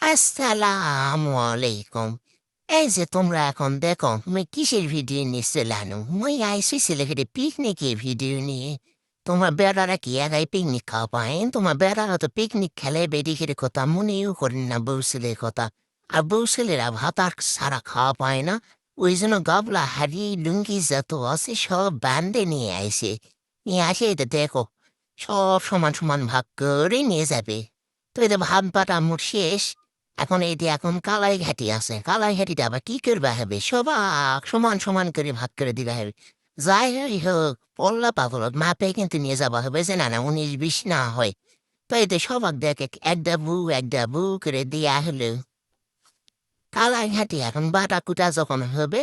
আসসালামু আলাইকুম। এই যে তোমরা এখন দেখো মুই কিসের ভিডিও নিচ্ছিলাম? মুই আইসি সিলেটের পিকনিকের ভিডিও নিয়ে। তোমার বেড়ারা কি একাই পিকনিক খাওয়া পায়? তোমার বেড়ারা তো পিকনিক খেলে বেডিকের কথা মনেও করেন না বউ ছেলের কথা। আর বউ ছেলেরা ভাত আর সারা খাওয়া পায় না। ওই জন্য গাবলা হাড়ি লুঙ্গি যত আছে সব বান্ধে নিয়ে আইসে। নিয়ে আসে এটা দেখো সব সমান সমান ভাগ করে নিয়ে যাবে। তো এটা ভাত বাটা মোট শেষ। এখন এই যে এখন কালাই ঘাটি আছে, কালাই ঘাটিটা আবার কি করবা হবে? সবাক সমান সমান করে ভাগ করে দিবা হবে। যাই হোক পল্লা পাগলত মাপে কিন্তু নিয়ে যাবা হবে যে না 19-20 না হয়। তো এতে সবাক দেখে একটা বু করে দিয়া হলো। কালাই ঘাটি এখন বাটা কুটা যখন হবে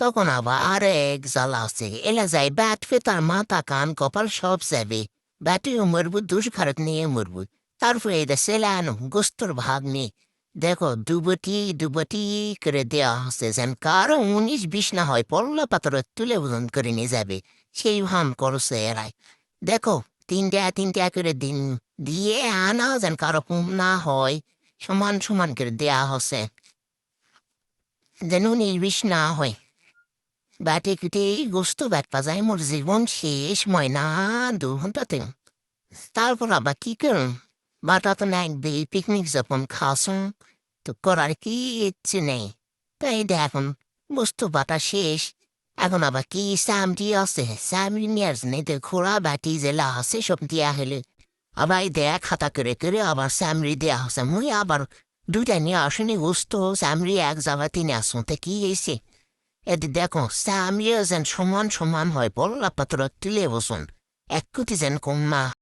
তখন আবার আরেক জ্বালা আছে। এলা যাই ব্যাট ফেতার মাথা কান কপাল সব যাবে। ব্যাটিও মরবু দুষ ভারত নিয়ে মরবু। তারপরে এটা সেলানো গোস্তর ভাগ নিয়ে দেখো দুবটি করে দেওয়া হচ্ছে যেন কারো 19-20 না হয় পল্লা পাথর তুলে ওজন করে নিয়ে যাবে। সেই ভান করছে এরাই। দেখো তিনটা করে দিন দিয়ে আনা যেন কারো কম না হয়। সমান সমান করে দেয়া হচ্ছে যেন 19-20 না হয়। ব্যাটে কুটে গোস্ত ব্যাট পাজায় মোর জীবন শেষ ময়না 2 ঘন্টাতে। তারপর আবার কি করুন? বাটা তো নাই পিকনিক যখন খাসুন তো করার কি ইচ্ছে নেই। তাই দেখুন বস্তু বাটা শেষ। এখন আবার কি সামটি আছে সামরি নিয়ে নেই তো খোড়া বাটি জেলা আছে সব দিয়া হলে আবার দেয়া খাতা করে করে আবার সামরি দেয়া হচ্ছে মুই আবার দুইটা নিয়ে আসেনি গোস্ত সামরি এক জায়গা তিনে আসুন তা কি হয়েছে? এতে দেখো সামরিও যেন সমান সমান হয় পল্লা পাত্র তুলে বসুন এক কোটি যেন কম না